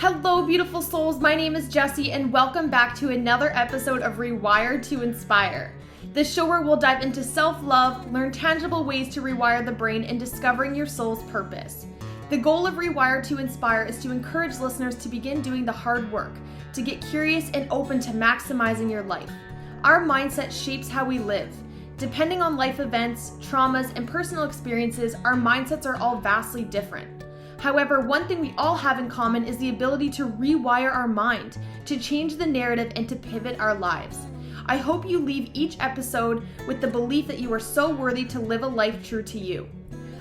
Hello, beautiful souls. My name is Jessie, and welcome back to another episode of Rewire to Inspire. The show where we'll dive into self-love, learn tangible ways to rewire the brain, and discovering your soul's purpose. The goal of Rewire to Inspire is to encourage listeners to begin doing the hard work, to get curious and open to maximizing your life. Our mindset shapes how we live. Depending on life events, traumas, and personal experiences, our mindsets are all vastly different. However, one thing we all have in common is the ability to rewire our mind, to change the narrative, and to pivot our lives. I hope you leave each episode with the belief that you are so worthy to live a life true to you.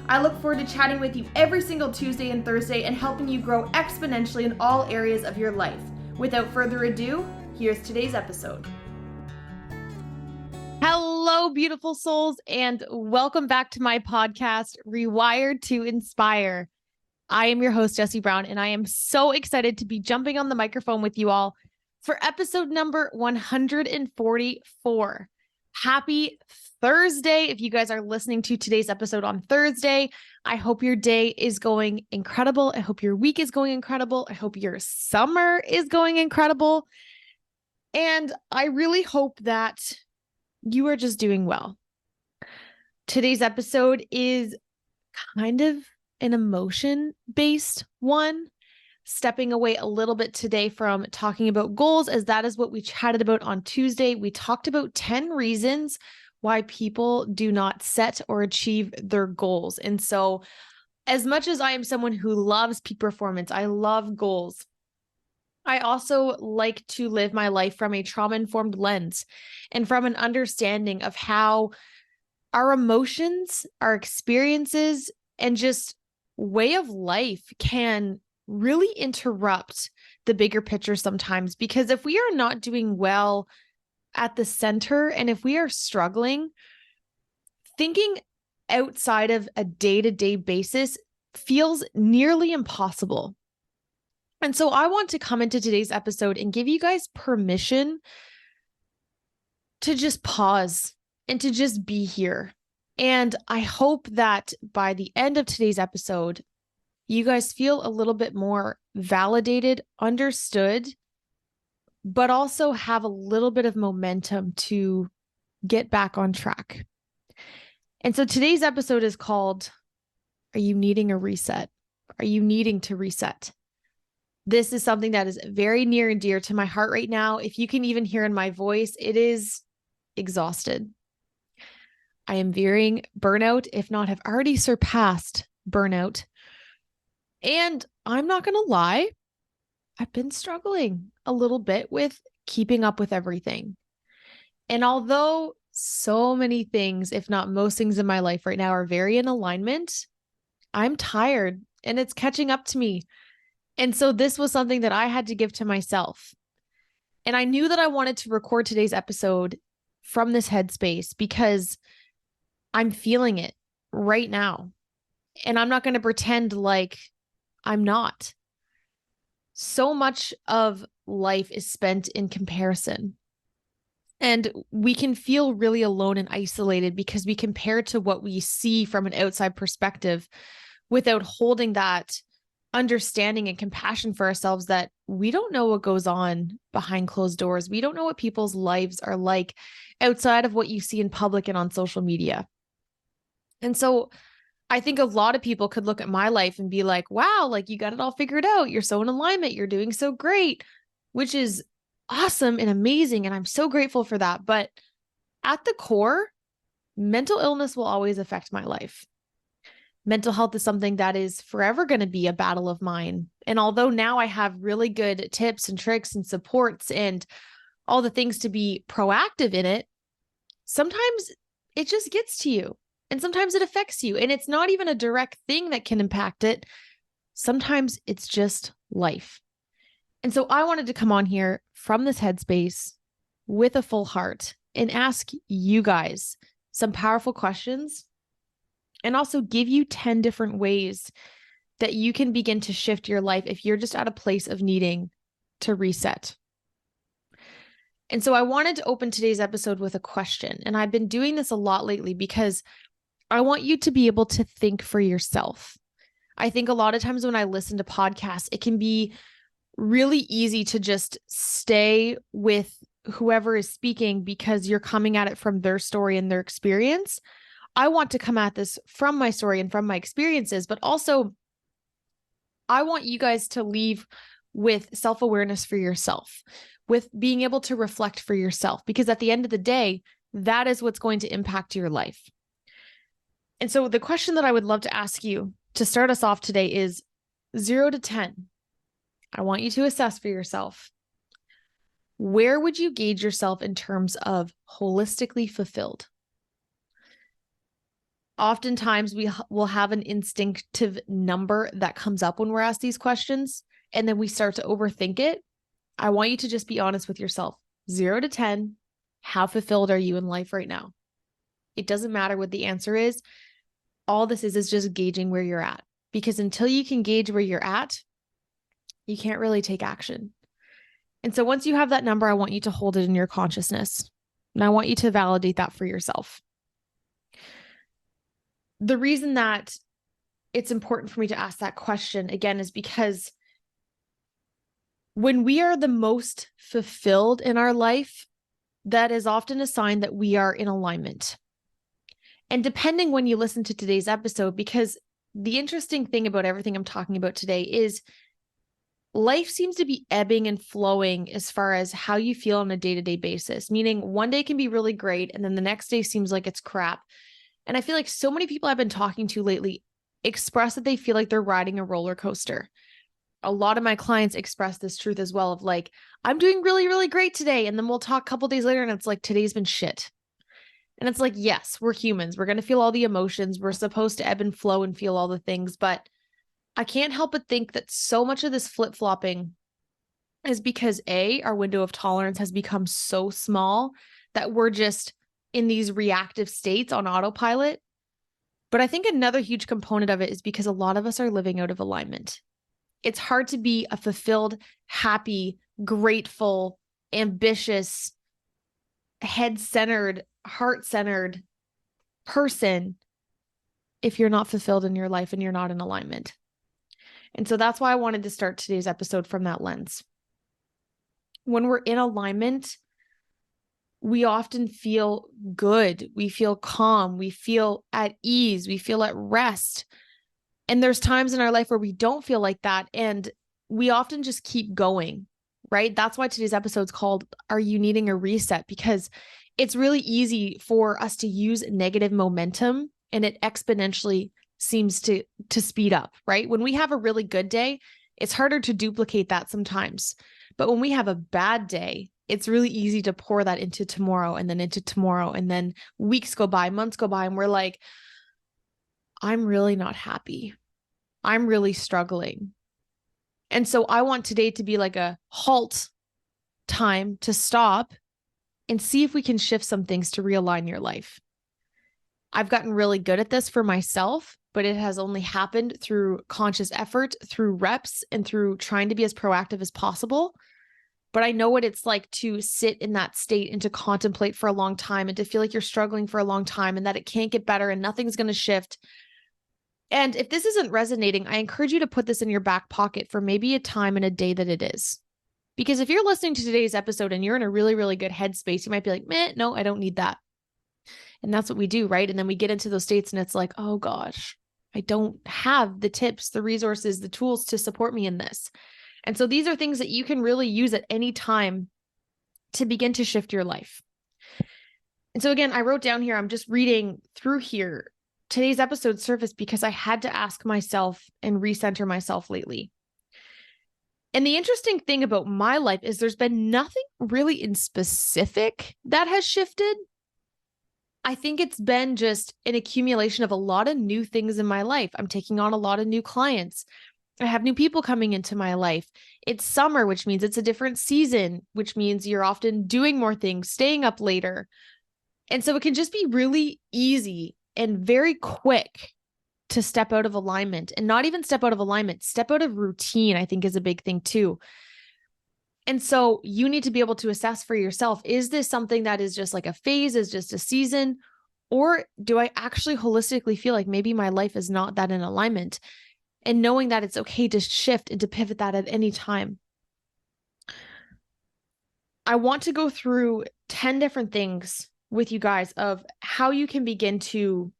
I look forward to chatting with you every single Tuesday and Thursday and helping you grow exponentially in all areas of your life. Without further ado, here's today's episode. Hello, beautiful souls, and welcome back to my podcast, Rewired to Inspire. I am your host, Jessie Brown, and I am so excited to be jumping on the microphone with you all for episode number 144. Happy Thursday. If you guys are listening to today's episode on Thursday, I hope your day is going incredible. I hope your week is going incredible. I hope your summer is going incredible. And I really hope that you are just doing well. Today's episode is kind of an emotion-based one, stepping away a little bit today from talking about goals, as that is what we chatted about on Tuesday. We talked about 10 reasons why people do not set or achieve their goals. And so as much as I am someone who loves peak performance, I love goals, I also like to live my life from a trauma-informed lens and from an understanding of how our emotions, our experiences, and just way of life can really interrupt the bigger picture sometimes. Because if we are not doing well at the center, and if we are struggling, thinking outside of a day-to-day basis feels nearly impossible. And so I want to come into today's episode and give you guys permission to just pause and to just be here. And I hope that by the end of today's episode, you guys feel a little bit more validated, understood, but also have a little bit of momentum to get back on track. And so today's episode is called, Are You Needing a Reset? Are you needing to reset? This is something that is very near and dear to my heart right now. If you can even hear in my voice, it is exhausted. I am veering burnout, if not have already surpassed burnout. And I'm not going to lie, I've been struggling a little bit with keeping up with everything. And although so many things, if not most things in my life right now are very in alignment, I'm tired and it's catching up to me. And so this was something that I had to give to myself. And I knew that I wanted to record today's episode from this headspace because I'm feeling it right now. And I'm not going to pretend like I'm not. So much of life is spent in comparison. And we can feel really alone and isolated because we compare to what we see from an outside perspective without holding that understanding and compassion for ourselves that we don't know what goes on behind closed doors. We don't know what people's lives are like outside of what you see in public and on social media. And so I think a lot of people could look at my life and be like, wow, like you got it all figured out. You're so in alignment. You're doing so great, which is awesome and amazing. And I'm so grateful for that. But at the core, mental illness will always affect my life. Mental health is something that is forever going to be a battle of mine. And although now I have really good tips and tricks and supports and all the things to be proactive in it, sometimes it just gets to you and sometimes it affects you. And it's not even a direct thing that can impact it. Sometimes it's just life. And so I wanted to come on here from this headspace with a full heart and ask you guys some powerful questions and also give you 10 different ways that you can begin to shift your life if you're just at a place of needing to reset. And so I wanted to open today's episode with a question. And I've been doing this a lot lately because I want you to be able to think for yourself. I think a lot of times when I listen to podcasts, it can be really easy to just stay with whoever is speaking because you're coming at it from their story and their experience. I want to come at this from my story and from my experiences, but also I want you guys to leave with self-awareness for yourself, with being able to reflect for yourself, because at the end of the day, that is what's going to impact your life. And so the question that I would love to ask you to start us off today is 0 to 10. I want you to assess for yourself. Where would you gauge yourself in terms of holistically fulfilled? Oftentimes we will have an instinctive number that comes up when we're asked these questions, and then we start to overthink it. I want you to just be honest with yourself. 0 to 10, how fulfilled are you in life right now? It doesn't matter what the answer is. All this is just gauging where you're at, because until you can gauge where you're at, you can't really take action. And so once you have that number, I want you to hold it in your consciousness, and I want you to validate that for yourself. The reason that it's important for me to ask that question again is because when we are the most fulfilled in our life, that is often a sign that we are in alignment. And depending when you listen to today's episode, because the interesting thing about everything I'm talking about today is life seems to be ebbing and flowing as far as how you feel on a day-to-day basis, meaning one day can be really great and then the next day seems like it's crap. And I feel like so many people I've been talking to lately express that they feel like they're riding a roller coaster. A lot of my clients express this truth as well of like, I'm doing really, really great today. And then we'll talk a couple days later and it's like, today's been shit. And it's like, yes, we're humans. We're going to feel all the emotions. We're supposed to ebb and flow and feel all the things. But I can't help but think that so much of this flip-flopping is because our window of tolerance has become so small that we're just in these reactive states on autopilot. But I think another huge component of it is because a lot of us are living out of alignment. It's hard to be a fulfilled, happy, grateful, ambitious, head-centered, heart-centered person if you're not fulfilled in your life and you're not in alignment. And so that's why I wanted to start today's episode from that lens. When we're in alignment, we often feel good. We feel calm. We feel at ease. We feel at rest. And there's times in our life where we don't feel like that. And we often just keep going, right? That's why today's episode is called, Are You Needing a Reset? Because it's really easy for us to use negative momentum and it exponentially seems to speed up, right? When we have a really good day, it's harder to duplicate that sometimes. But when we have a bad day, it's really easy to pour that into tomorrow and then into tomorrow. And then weeks go by, months go by, and we're like, I'm really not happy. I'm really struggling. And so I want today to be like a halt time to stop and see if we can shift some things to realign your life. I've gotten really good at this for myself, but it has only happened through conscious effort, through reps, and through trying to be as proactive as possible. But I know what it's like to sit in that state and to contemplate for a long time and to feel like you're struggling for a long time and that it can't get better and nothing's going to shift. And if this isn't resonating, I encourage you to put this in your back pocket for maybe a time and a day that it is. Because if you're listening to today's episode and you're in a really, really good headspace, you might be like, no, I don't need that. And that's what we do, right? And then we get into those states and it's like, oh gosh, I don't have the tips, the resources, the tools to support me in this. And so these are things that you can really use at any time to begin to shift your life. And so again, I wrote down here, I'm just reading through here. Today's episode surfaced because I had to ask myself and recenter myself lately. And the interesting thing about my life is there's been nothing really in specific that has shifted. I think it's been just an accumulation of a lot of new things in my life. I'm taking on a lot of new clients. I have new people coming into my life. It's summer, which means it's a different season, which means you're often doing more things, staying up later. And so it can just be really easy and very quick to step out of alignment, and not even step out of alignment, step out of routine, I think is a big thing too. And so you need to be able to assess for yourself, is this something that is just like a phase, is just a season, or do I actually holistically feel like maybe my life is not that in alignment? And knowing that it's okay to shift and to pivot that at any time. I want to go through 10 different things with you guys of how you can begin to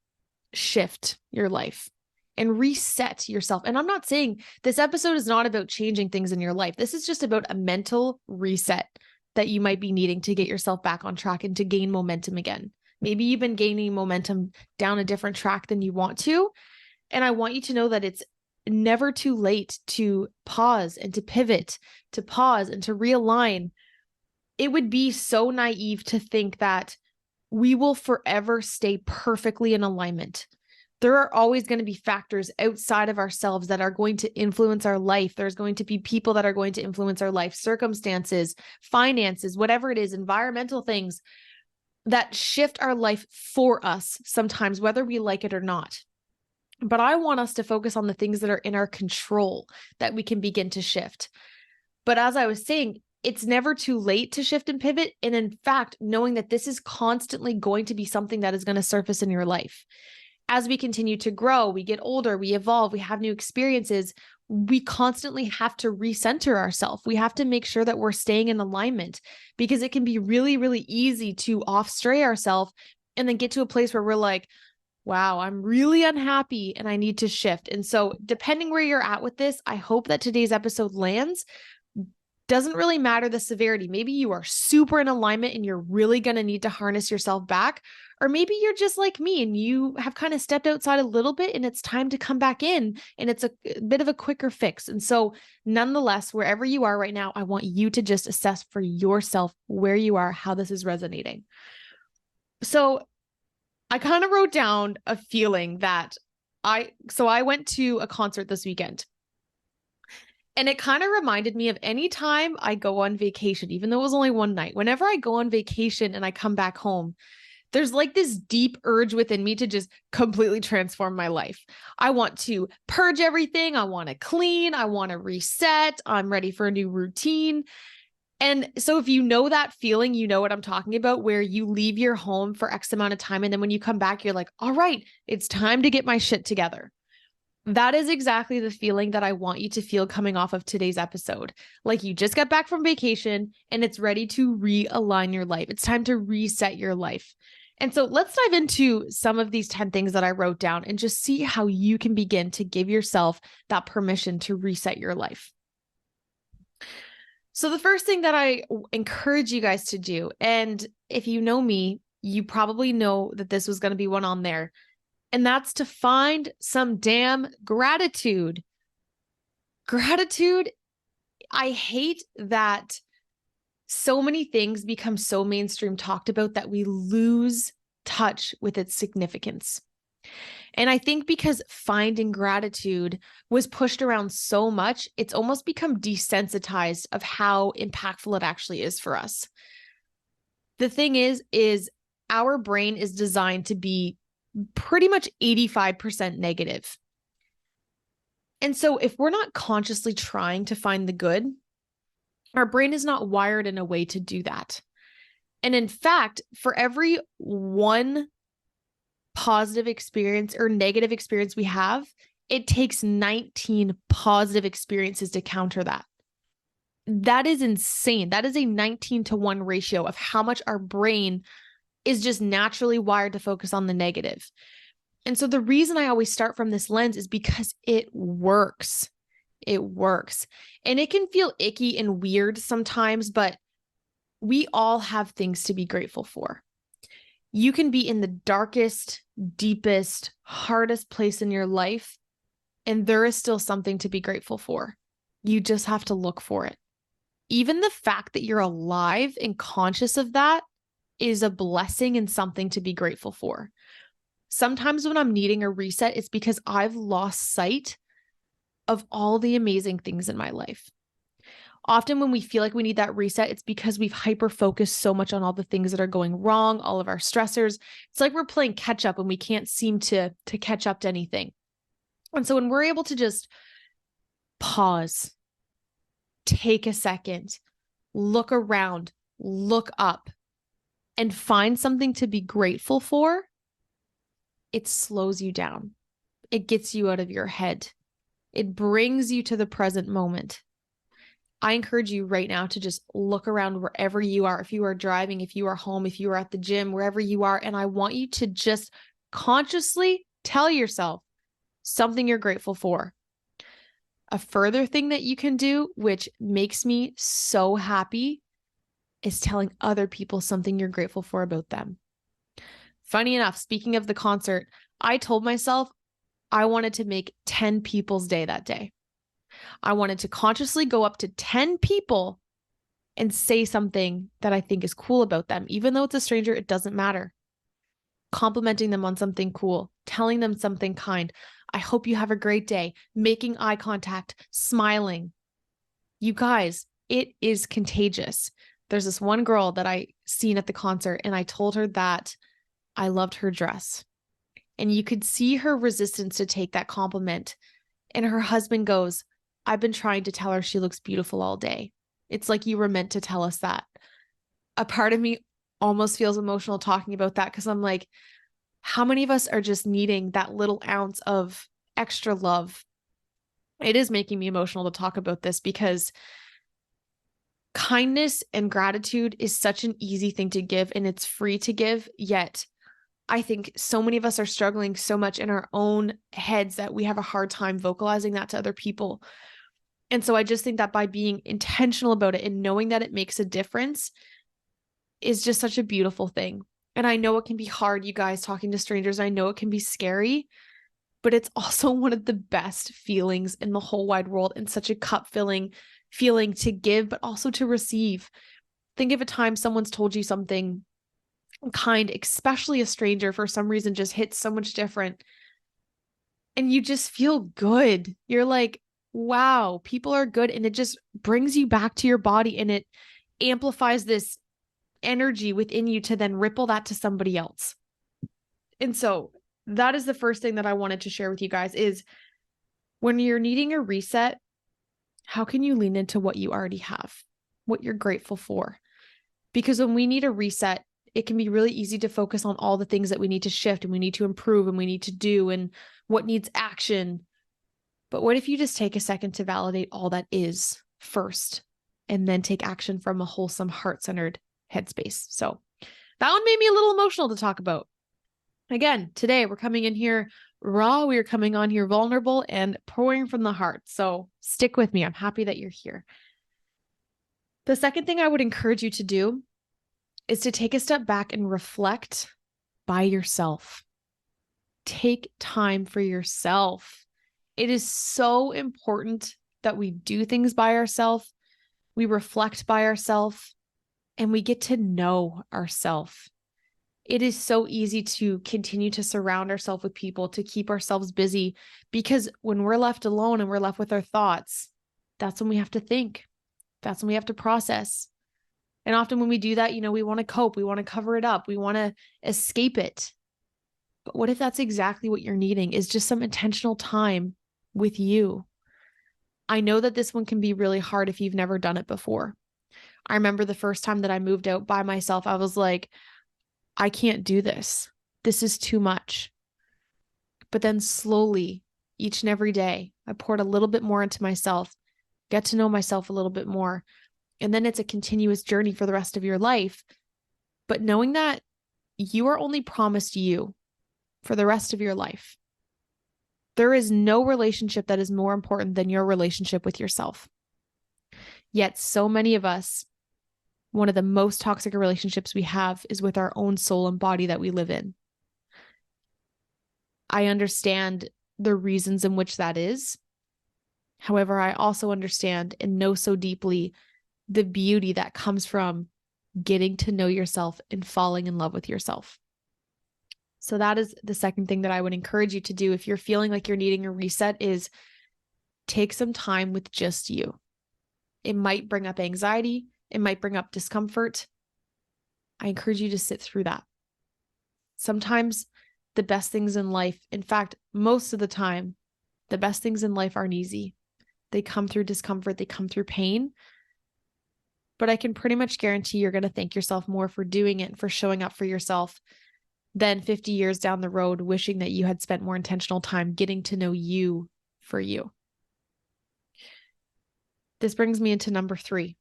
shift your life and reset yourself. And I'm not saying this episode is not about changing things in your life. This is just about a mental reset that you might be needing to get yourself back on track and to gain momentum again. Maybe you've been gaining momentum down a different track than you want to. And I want you to know that it's never too late to pause and to pivot, to pause and to realign. It would be so naive to think that we will forever stay perfectly in alignment. There are always going to be factors outside of ourselves that are going to influence our life. There's going to be people that are going to influence our life, circumstances, finances, whatever it is, environmental things that shift our life for us sometimes, whether we like it or not. But I want us to focus on the things that are in our control that we can begin to shift. But as I was saying, it's never too late to shift and pivot. And in fact, knowing that this is constantly going to be something that is going to surface in your life. As we continue to grow, we get older, we evolve, we have new experiences, we constantly have to recenter ourselves. We have to make sure that we're staying in alignment, because it can be really, really easy to off stray ourselves and then get to a place where we're like, wow, I'm really unhappy and I need to shift. And so depending where you're at with this, I hope that today's episode lands. Doesn't really matter the severity. Maybe you are super in alignment and you're really going to need to harness yourself back. Or maybe you're just like me and you have kind of stepped outside a little bit and it's time to come back in, and it's a bit of a quicker fix. And so nonetheless, wherever you are right now, I want you to just assess for yourself where you are, how this is resonating. So I kind of wrote down a feeling that I went to a concert this weekend. And it kind of reminded me of any time I go on vacation, even though it was only one night. Whenever I go on vacation and I come back home, there's like this deep urge within me to just completely transform my life. I want to purge everything. I want to clean. I want to reset. I'm ready for a new routine. And so if you know that feeling, you know what I'm talking about, where you leave your home for X amount of time. And then when you come back, you're like, all right, it's time to get my shit together. That is exactly the feeling that I want you to feel coming off of today's episode. Like you just got back from vacation and it's ready to realign your life. It's time to reset your life. And so let's dive into some of these 10 things that I wrote down and just see how you can begin to give yourself that permission to reset your life. So the first thing that I encourage you guys to do, and if you know me, you probably know that this was going to be one on there, and that's to find some damn gratitude. Gratitude, I hate that so many things become so mainstream talked about that we lose touch with its significance. And I think because finding gratitude was pushed around so much, it's almost become desensitized of how impactful it actually is for us. The thing is our brain is designed to be pretty much 85% negative. And so if we're not consciously trying to find the good, our brain is not wired in a way to do that. And in fact, for every one positive experience or negative experience we have, it takes 19 positive experiences to counter that. That is insane. That is a 19-to-1 ratio of how much our brain is just naturally wired to focus on the negative. And so the reason I always start from this lens is because it works. It works. And it can feel icky and weird sometimes, but we all have things to be grateful for. You can be in the darkest, deepest, hardest place in your life, and there is still something to be grateful for. You just have to look for it. Even the fact that you're alive and conscious of that is a blessing and something to be grateful for. Sometimes when I'm needing a reset, it's because I've lost sight of all the amazing things in my life. Often when we feel like we need that reset, it's because we've hyper-focused so much on all the things that are going wrong, all of our stressors. It's like we're playing catch up and we can't seem to catch up to anything. And so when we're able to just pause, take a second, look around, look up, and find something to be grateful for, it slows you down. It gets you out of your head. It brings you to the present moment. I encourage you right now to just look around wherever you are. If you are driving, if you are home, if you are at the gym, wherever you are. And I want you to just consciously tell yourself something you're grateful for. A further thing that you can do, which makes me so happy, is telling other people something you're grateful for about them. Funny enough, speaking of the concert, I told myself I wanted to make 10 people's day that day. I wanted to consciously go up to 10 people and say something that I think is cool about them. Even though it's a stranger, it doesn't matter. Complimenting them on something cool, telling them something kind. I hope you have a great day, making eye contact, smiling. You guys, it is contagious. There's this one girl that I seen at the concert, and I told her that I loved her dress. And you could see her resistance to take that compliment. And her husband goes, I've been trying to tell her she looks beautiful all day. It's like you were meant to tell us that. A part of me almost feels emotional talking about that because I'm like, how many of us are just needing that little ounce of extra love? It is making me emotional to talk about this because kindness and gratitude is such an easy thing to give, and it's free to give. Yet I think so many of us are struggling so much in our own heads that we have a hard time vocalizing that to other people. And so I just think that by being intentional about it and knowing that it makes a difference is just such a beautiful thing. And I know it can be hard, you guys, talking to strangers. I know it can be scary, but it's also one of the best feelings in the whole wide world, and such a cup-filling feeling to give, but also to receive. Think of a time someone's told you something kind, especially a stranger, for some reason just hits so much different. And you just feel good. You're like, wow, people are good. And it just brings you back to your body, and it amplifies this energy within you to then ripple that to somebody else. And so that is the first thing that I wanted to share with you guys is when you're needing a reset, how can you lean into what you already have, what you're grateful for? Because when we need a reset, it can be really easy to focus on all the things that we need to shift and we need to improve and we need to do and what needs action. But what if you just take a second to validate all that is first and then take action from a wholesome, heart-centered headspace? So that one made me a little emotional to talk about. Again, today we're coming in here raw. We are coming on here vulnerable and pouring from the heart. So stick with me. I'm happy that you're here. The second thing I would encourage you to do is to take a step back and reflect by yourself. Take time for yourself. It is so important that we do things by ourselves, we reflect by ourselves, and we get to know ourselves. It is so easy to continue to surround ourselves with people, to keep ourselves busy, because when we're left alone and we're left with our thoughts, that's when we have to think. That's when we have to process. And often when we do that, we want to cope, we want to cover it up, we want to escape it. But what if that's exactly what you're needing, is just some intentional time with you? I know that this one can be really hard if you've never done it before. I remember the first time that I moved out by myself, I was like, I can't do this. This is too much. But then slowly, each and every day, I poured a little bit more into myself, get to know myself a little bit more. And then it's a continuous journey for the rest of your life. But knowing that you are only promised you for the rest of your life. There is no relationship that is more important than your relationship with yourself. Yet so many of us, one of the most toxic relationships we have is with our own soul and body that we live in. I understand the reasons in which that is. However, I also understand and know so deeply the beauty that comes from getting to know yourself and falling in love with yourself. So that is the second thing that I would encourage you to do if you're feeling like you're needing a reset, is take some time with just you. It might bring up anxiety. It might bring up discomfort. I encourage you to sit through that. Sometimes the best things in life, in fact, most of the time, the best things in life aren't easy. They come through discomfort. They come through pain. But I can pretty much guarantee you're going to thank yourself more for doing it and for showing up for yourself than 50 years down the road wishing that you had spent more intentional time getting to know you for you. This brings me into number 3,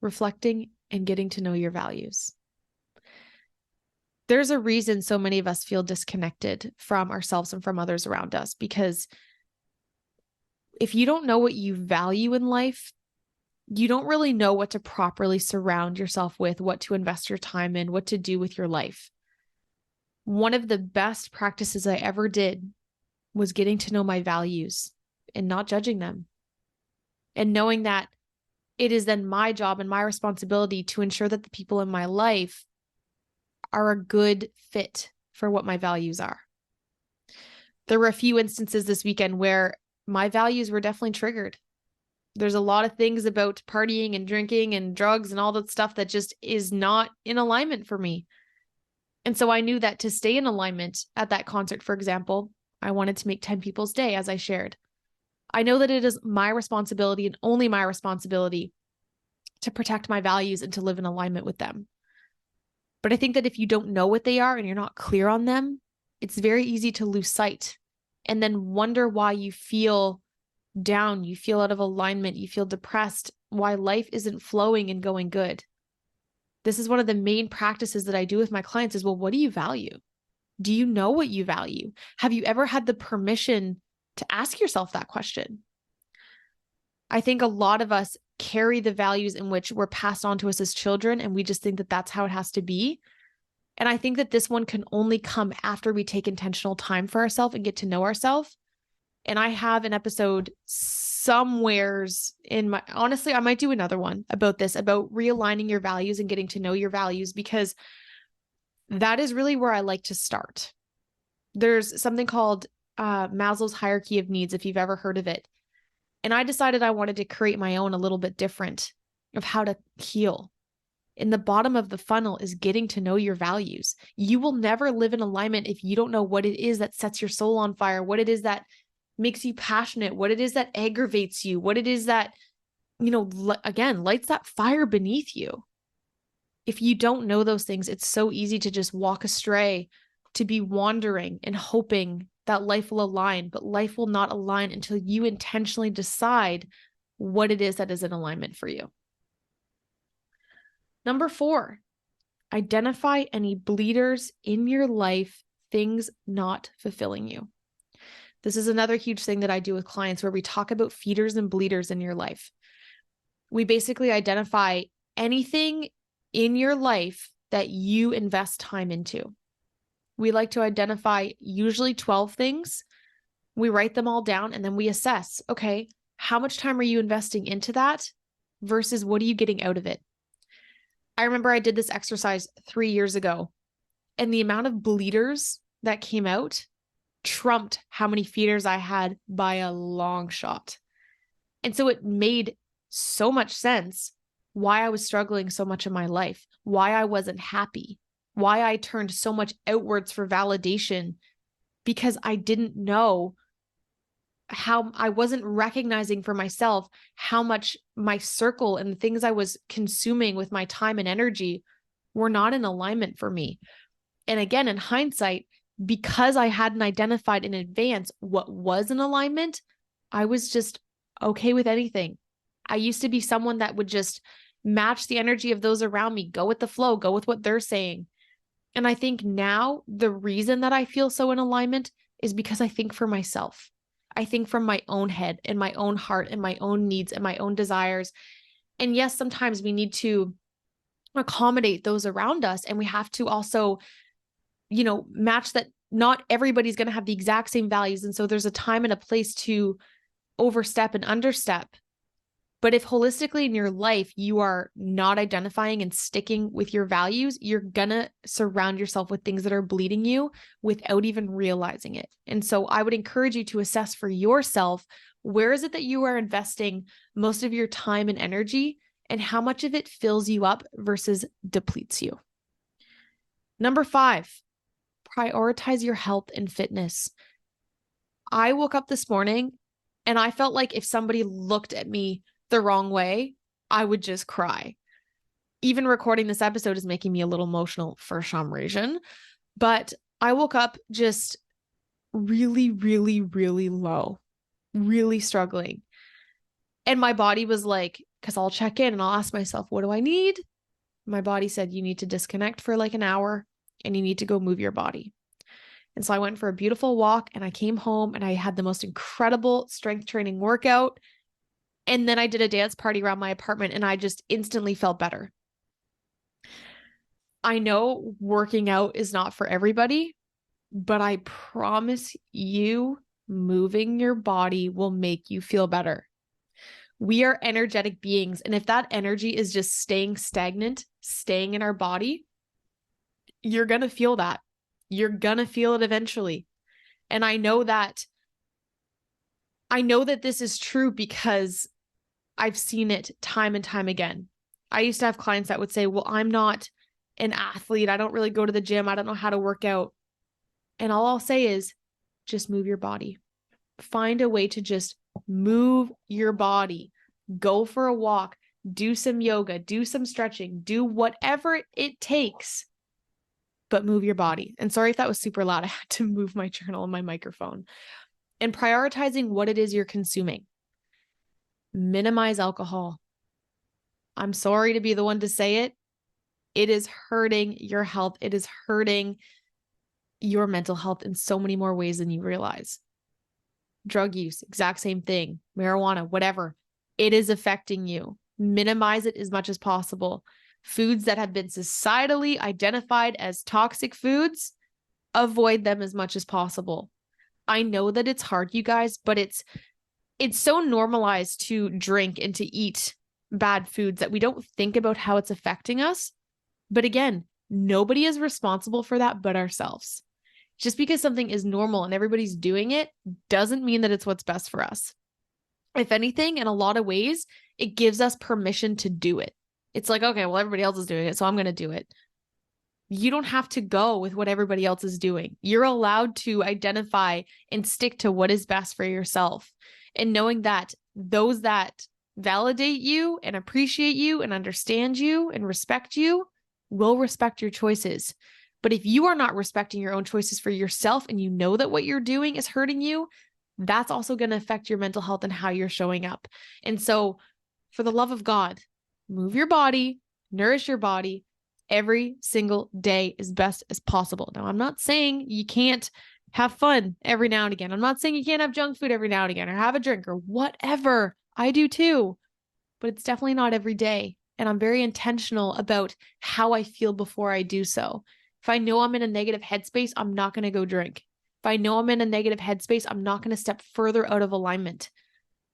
reflecting and getting to know your values. There's a reason so many of us feel disconnected from ourselves and from others around us, because if you don't know what you value in life, you don't really know what to properly surround yourself with, what to invest your time in, what to do with your life. One of the best practices I ever did was getting to know my values and not judging them. And knowing that it is then my job and my responsibility to ensure that the people in my life are a good fit for what my values are. There were a few instances this weekend where my values were definitely triggered. There's a lot of things about partying and drinking and drugs and all that stuff that just is not in alignment for me. And so I knew that to stay in alignment at that concert, for example, I wanted to make 10 people's day, as I shared. I know that it is my responsibility and only my responsibility to protect my values and to live in alignment with them. But I think that if you don't know what they are and you're not clear on them, it's very easy to lose sight and then wonder why you feel down, you feel out of alignment, you feel depressed, why life isn't flowing and going good. This is one of the main practices that I do with my clients is, well, what do you value? Do you know what you value? Have you ever had the permission to ask yourself that question? I think a lot of us carry the values in which were passed on to us as children, and we just think that that's how it has to be. And I think that this one can only come after we take intentional time for ourselves and get to know ourselves. And I have an episode somewheres in my, honestly, I might do another one about this, about realigning your values and getting to know your values, because that is really where I like to start. There's something called Maslow's hierarchy of needs, if you've ever heard of it. And I decided I wanted to create my own a little bit different of how to heal. In the bottom of the funnel is getting to know your values. You will never live in alignment if you don't know what it is that sets your soul on fire, what it is that makes you passionate, what it is that aggravates you, what it is that, again, lights that fire beneath you. If you don't know those things, it's so easy to just walk astray, to be wandering and hoping that life will align, but life will not align until you intentionally decide what it is that is in alignment for you. Number 4, identify any bleeders in your life, things not fulfilling you. This is another huge thing that I do with clients where we talk about feeders and bleeders in your life. We basically identify anything in your life that you invest time into. We like to identify usually 12 things. We write them all down and then we assess, okay, how much time are you investing into that versus what are you getting out of it? I remember I did this exercise 3 years ago, and the amount of bleeders that came out trumped how many feeders I had by a long shot. And so it made so much sense why I was struggling so much in my life, why I wasn't happy, why I turned so much outwards for validation, because I didn't know how I wasn't recognizing for myself how much my circle and the things I was consuming with my time and energy were not in alignment for me. And again, in hindsight, because I hadn't identified in advance what was in alignment, I was just okay with anything. I used to be someone that would just match the energy of those around me, go with the flow, go with what they're saying. And I think now the reason that I feel so in alignment is because I think for myself. I think from my own head and my own heart and my own needs and my own desires. And yes, sometimes we need to accommodate those around us, and we have to also, match that. Not everybody's going to have the exact same values. And so there's a time and a place to overstep and understep. But if holistically in your life, you are not identifying and sticking with your values, you're going to surround yourself with things that are bleeding you without even realizing it. And so I would encourage you to assess for yourself, where is it that you are investing most of your time and energy, and how much of it fills you up versus depletes you. Number 5, prioritize your health and fitness. I woke up this morning and I felt like if somebody looked at me the wrong way, I would just cry. Even recording this episode is making me a little emotional for some reason, but I woke up just really, really, really low, really struggling. And my body was like, because I'll check in and I'll ask myself, what do I need? My body said, you need to disconnect for like an hour and you need to go move your body. And so I went for a beautiful walk and I came home and I had the most incredible strength training workout. And then I did a dance party around my apartment and I just instantly felt better. I know working out is not for everybody, but I promise you, moving your body will make you feel better. We are energetic beings. And if that energy is just staying stagnant, staying in our body, you're going to feel that. You're going to feel it eventually. And I know that this is true because I've seen it time and time again. I used to have clients that would say, well, I'm not an athlete. I don't really go to the gym. I don't know how to work out. And all I'll say is just move your body. Find a way to just move your body. Go for a walk, do some yoga, do some stretching, do whatever it takes, but move your body. And sorry if that was super loud. I had to move my journal and my microphone. And prioritizing what it is you're consuming. Minimize alcohol. I'm sorry to be the one to say it. It is hurting your health. It is hurting your mental health in so many more ways than you realize. Drug use, exact same thing. Marijuana, whatever. It is affecting you. Minimize it as much as possible. Foods that have been societally identified as toxic foods, avoid them as much as possible. I know that it's hard, you guys, but it's so normalized to drink and to eat bad foods that we don't think about how it's affecting us. But again, nobody is responsible for that but ourselves. Just because something is normal and everybody's doing it doesn't mean that it's what's best for us. If anything, in a lot of ways, it gives us permission to do it. It's like, okay, well, everybody else is doing it, so I'm going to do it. You don't have to go with what everybody else is doing. You're allowed to identify and stick to what is best for yourself. And knowing that those that validate you and appreciate you and understand you and respect you will respect your choices. But if you are not respecting your own choices for yourself and you know that what you're doing is hurting you, that's also going to affect your mental health and how you're showing up. And so for the love of God, move your body, nourish your body every single day as best as possible. Now, I'm not saying you can't have fun every now and again. I'm not saying you can't have junk food every now and again or have a drink or whatever. I do too, but it's definitely not every day. And I'm very intentional about how I feel before I do so. If I know I'm in a negative headspace, I'm not going to go drink. If I know I'm in a negative headspace, I'm not going to step further out of alignment.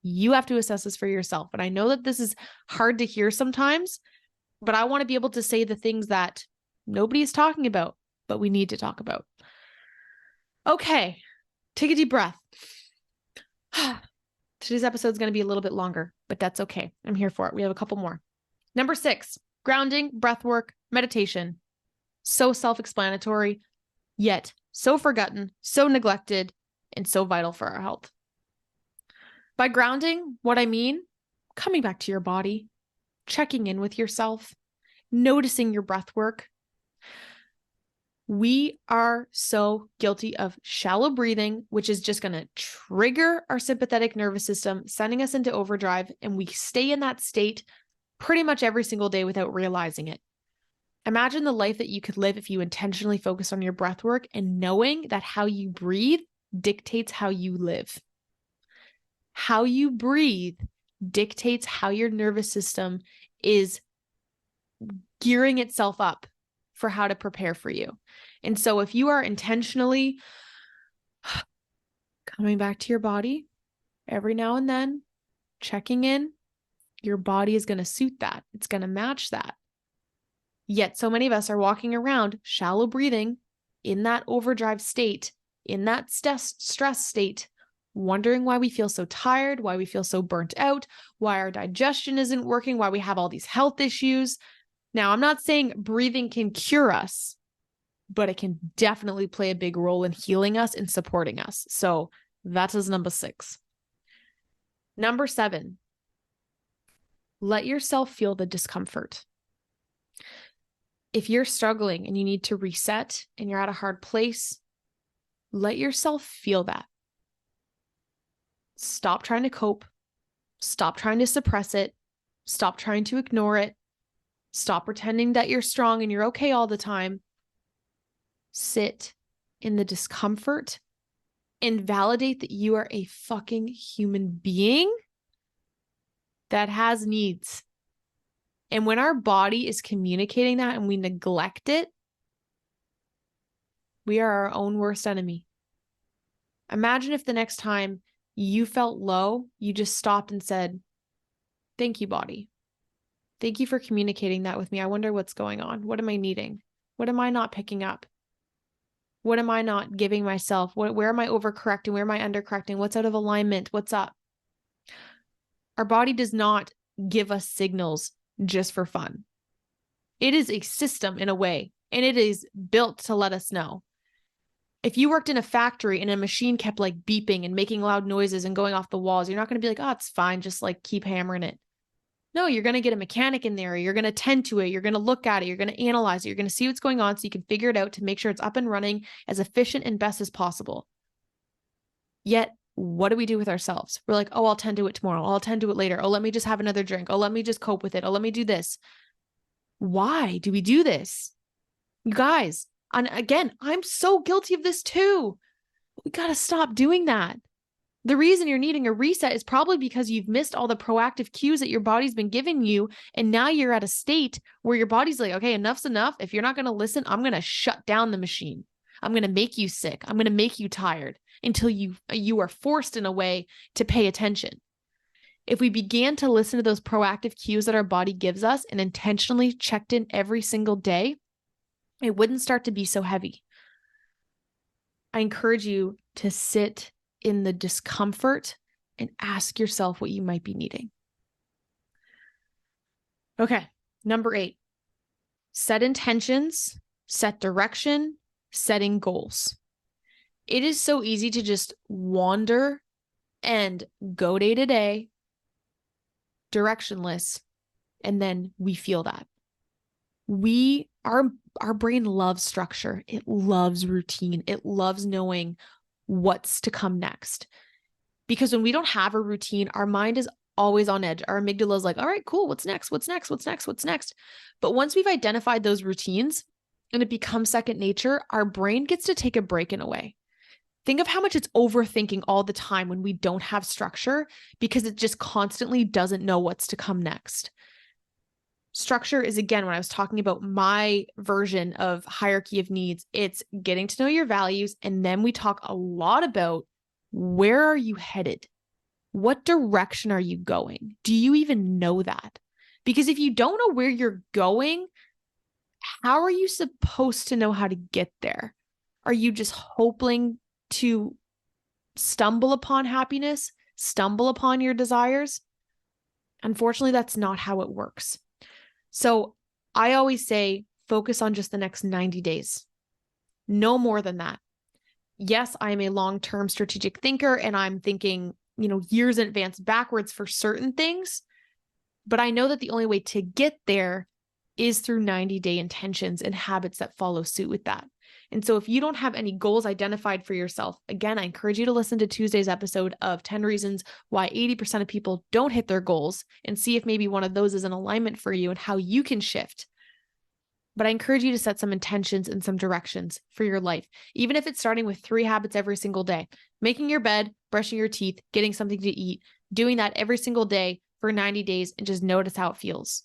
You have to assess this for yourself. And I know that this is hard to hear sometimes, but I want to be able to say the things that nobody is talking about, but we need to talk about. Okay, take a deep breath. Today's episode is going to be a little bit longer, but that's okay. I'm here for it. We have a couple more. Number 6, grounding, breath work, meditation. So self-explanatory, yet so forgotten, so neglected, and so vital for our health. By grounding, what I mean, coming back to your body, checking in with yourself, noticing your breath work. We are so guilty of shallow breathing, which is just going to trigger our sympathetic nervous system, sending us into overdrive, and we stay in that state pretty much every single day without realizing it. Imagine the life that you could live if you intentionally focus on your breath work and knowing that how you breathe dictates how you live. How you breathe dictates how your nervous system is gearing itself up for how to prepare for you. And so if you are intentionally coming back to your body every now and then, checking in, your body is going to suit that. It's going to match that. Yet so many of us are walking around shallow breathing in that overdrive state, in that stress state, wondering why we feel so tired, why we feel so burnt out, why our digestion isn't working, why we have all these health issues. Now, I'm not saying breathing can cure us, but it can definitely play a big role in healing us and supporting us. So that is number 6. Number 7, let yourself feel the discomfort. If you're struggling and you need to reset and you're at a hard place, let yourself feel that. Stop trying to cope. Stop trying to suppress it. Stop trying to ignore it. Stop pretending that you're strong and you're okay all the time. Sit in the discomfort and validate that you are a fucking human being that has needs. And when our body is communicating that and we neglect it, we are our own worst enemy. Imagine if the next time you felt low, you just stopped and said, "Thank you, body. Thank you for communicating that with me. I wonder what's going on. What am I needing? What am I not picking up? What am I not giving myself? Where am I overcorrecting? Where am I undercorrecting? What's out of alignment? What's up?" Our body does not give us signals just for fun. It is a system in a way, and it is built to let us know. If you worked in a factory and a machine kept like beeping and making loud noises and going off the walls, you're not going to be like, "Oh, it's fine. Just like keep hammering it." No, you're going to get a mechanic in there. You're going to tend to it. You're going to look at it. You're going to analyze it. You're going to see what's going on so you can figure it out to make sure it's up and running as efficient and best as possible. Yet, what do we do with ourselves? We're like, "Oh, I'll tend to it tomorrow. I'll tend to it later. Oh, let me just have another drink. Oh, let me just cope with it. Oh, let me do this." Why do we do this? You guys, and again, I'm so guilty of this too. We got to stop doing that. The reason you're needing a reset is probably because you've missed all the proactive cues that your body's been giving you. And now you're at a state where your body's like, "Okay, enough's enough. If you're not going to listen, I'm going to shut down the machine. I'm going to make you sick. I'm going to make you tired until you are forced in a way to pay attention." If we began to listen to those proactive cues that our body gives us and intentionally checked in every single day, it wouldn't start to be so heavy. I encourage you to sit in the discomfort and ask yourself what you might be needing. Okay, number 8, set intentions, set direction, setting goals. It is so easy to just wander and go day to day, directionless, and then we feel that. Our brain loves structure. It loves routine. It loves knowing what's to come next. Because when we don't have a routine, our mind is always on edge. Our amygdala is like, "All right, cool. What's next? What's next? What's next? What's next?" But once we've identified those routines and it becomes second nature, our brain gets to take a break in a way. Think of how much it's overthinking all the time when we don't have structure because it just constantly doesn't know what's to come next. Structure is, again, when I was talking about my version of hierarchy of needs, it's getting to know your values. And then we talk a lot about, where are you headed? What direction are you going? Do you even know that? Because if you don't know where you're going, how are you supposed to know how to get there? Are you just hoping to stumble upon happiness, stumble upon your desires? Unfortunately, that's not how it works. So I always say, focus on just the next 90 days. No more than that. Yes, I am a long-term strategic thinker and I'm thinking, years in advance backwards for certain things. But I know that the only way to get there is through 90-day intentions and habits that follow suit with that. And so if you don't have any goals identified for yourself, again, I encourage you to listen to Tuesday's episode of 10 reasons why 80% of people don't hit their goals and see if maybe one of those is in alignment for you and how you can shift. But I encourage you to set some intentions and some directions for your life, even if it's starting with 3 habits every single day, making your bed, brushing your teeth, getting something to eat, doing that every single day for 90 days and just notice how it feels.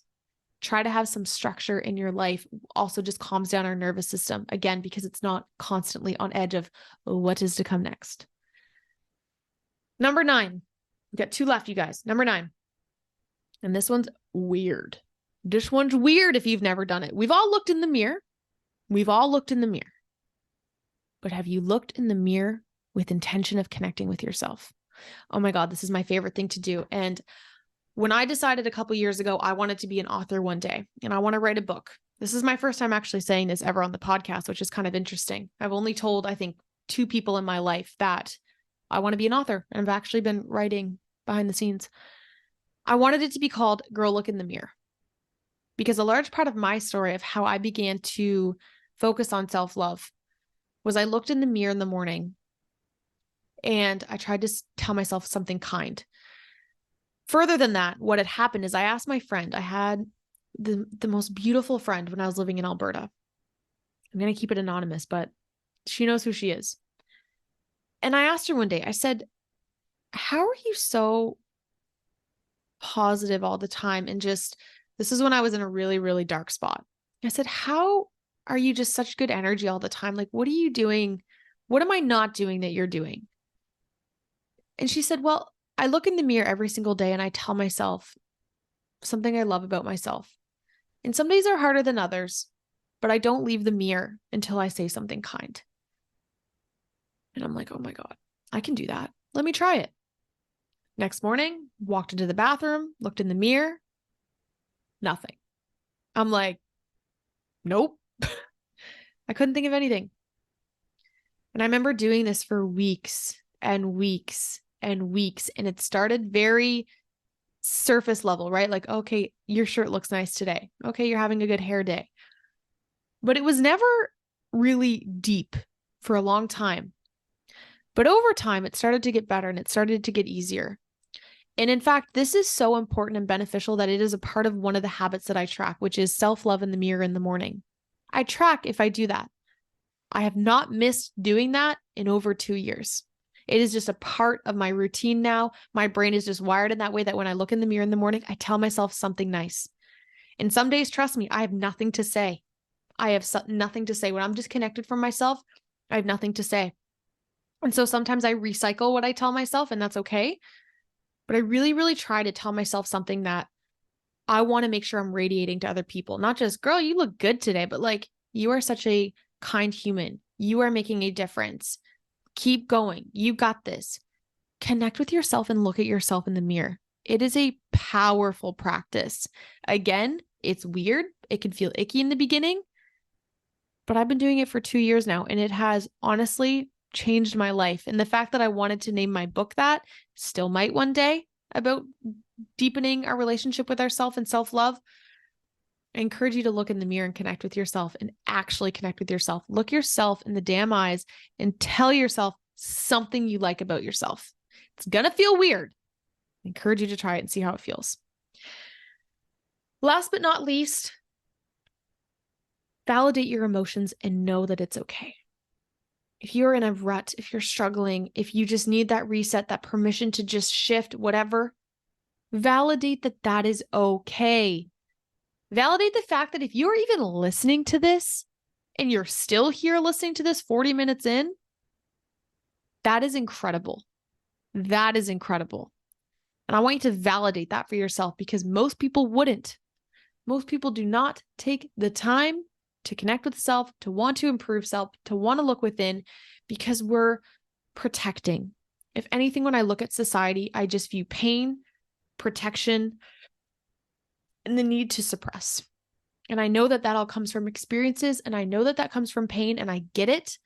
Try to have some structure in your life. Also just calms down our nervous system, again, because it's not constantly on edge of what is to come next. Number 9, we've got 2 left, you guys. Number 9. And this one's weird. This one's weird if you've never done it. We've all looked in the mirror. But have you looked in the mirror with intention of connecting with yourself? Oh my God, this is my favorite thing to do. And when I decided a couple years ago, I wanted to be an author one day and I want to write a book. This is my first time actually saying this ever on the podcast, which is kind of interesting. I've only told, I think, 2 people in my life that I want to be an author, and I've actually been writing behind the scenes. I wanted it to be called Girl Look in the Mirror, because a large part of my story of how I began to focus on self-love was I looked in the mirror in the morning and I tried to tell myself something kind. Further than that, what had happened is I asked my friend, I had the most beautiful friend when I was living in Alberta. I'm going to keep it anonymous, but she knows who she is. And I asked her one day, I said, how are you so positive all the time? And just, this is when I was in a really, really dark spot. I said, how are you just such good energy all the time? Like, what are you doing? What am I not doing that you're doing? And she said, well, I look in the mirror every single day and I tell myself something I love about myself. And some days are harder than others, but I don't leave the mirror until I say something kind. And I'm like, oh my God, I can do that. Let me try it. Next morning, walked into the bathroom, looked in the mirror, nothing. I'm like, nope. I couldn't think of anything. And I remember doing this for weeks and weeks and weeks. And it started very surface level, right? Like, okay, your shirt looks nice today. Okay, you're having a good hair day. But it was never really deep for a long time. But over time, it started to get better and it started to get easier. And in fact, this is so important and beneficial that it is a part of one of the habits that I track, which is self-love in the mirror in the morning. I track if I do that. I have not missed doing that in over 2 years. It is just a part of my routine now. My brain is just wired in that way that when I look in the mirror in the morning, I tell myself something nice. And some days, trust me, I have nothing to say. I have nothing to say. When I'm disconnected from myself, I have nothing to say. And so sometimes I recycle what I tell myself, and that's okay. But I really, really try to tell myself something that I want to make sure I'm radiating to other people. Not just, girl, you look good today, but like, you are such a kind human. You are making a difference. Keep going. You got this. Connect with yourself and look at yourself in the mirror. It is a powerful practice. Again, it's weird. It can feel icky in the beginning, but I've been doing it for 2 years now, and it has honestly changed my life. And the fact that I wanted to name my book that, still might one day, about deepening our relationship with ourselves and self-love, I encourage you to look in the mirror and connect with yourself and actually connect with yourself. Look yourself in the damn eyes and tell yourself something you like about yourself. It's going to feel weird. I encourage you to try it and see how it feels. Last but not least, validate your emotions and know that it's okay. If you're in a rut, if you're struggling, if you just need that reset, that permission to just shift, whatever, validate that that is okay. Validate the fact that if you're even listening to this and you're still here listening to this 40 minutes in, that is incredible. That is incredible. And I want you to validate that for yourself, because most people wouldn't. Most people do not take the time to connect with self, to want to improve self, to want to look within, because we're protecting. If anything, when I look at society, I just view pain, protection, and the need to suppress. And I know that that all comes from experiences, and I know that that comes from pain, and I get it.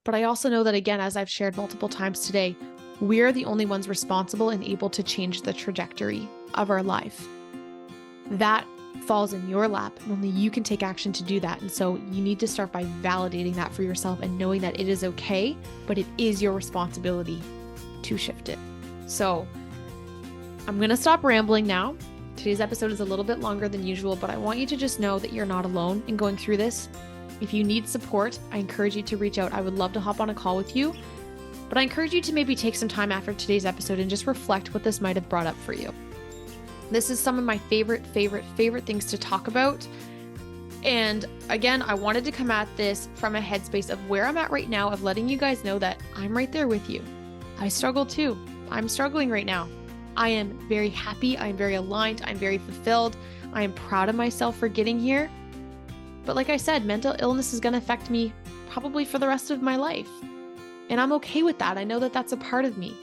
But I also know that, again, as I've shared multiple times today, we're the only ones responsible and able to change the trajectory of our life. That falls in your lap, and only you can take action to do that. And so you need to start by validating that for yourself and knowing that it is okay, but it is your responsibility to shift it. So I'm going to stop rambling now. Today's episode is a little bit longer than usual, but I want you to just know that you're not alone in going through this. If you need support, I encourage you to reach out. I would love to hop on a call with you, but I encourage you to maybe take some time after today's episode and just reflect what this might have brought up for you. This is some of my favorite things to talk about. And again, I wanted to come at this from a headspace of where I'm at right now, of letting you guys know that I'm right there with you. I struggle too. I'm struggling right now. I am very happy. I'm very aligned. I'm very fulfilled. I am proud of myself for getting here. But like I said, mental illness is going to affect me probably for the rest of my life. And I'm okay with that. I know that that's a part of me.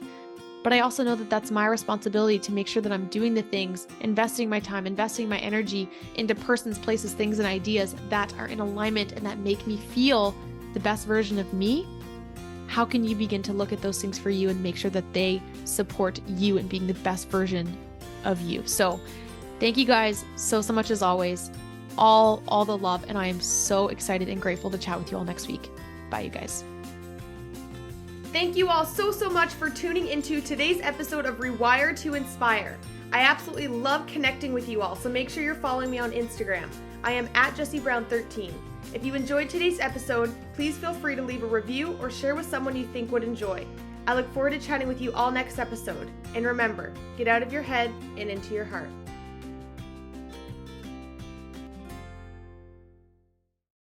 But I also know that that's my responsibility to make sure that I'm doing the things, investing my time, investing my energy into persons, places, things, and ideas that are in alignment and that make me feel the best version of me. How can you begin to look at those things for you and make sure that they support you in being the best version of you? So thank you guys so much as always. All the love. And I am so excited and grateful to chat with you all next week. Bye, you guys. Thank you all so much for tuning into today's episode of Rewire to Inspire. I absolutely love connecting with you all, so make sure you're following me on Instagram. I am at Jessie Brown 13. If you enjoyed today's episode, please feel free to leave a review or share with someone you think would enjoy. I look forward to chatting with you all next episode. And remember, get out of your head and into your heart.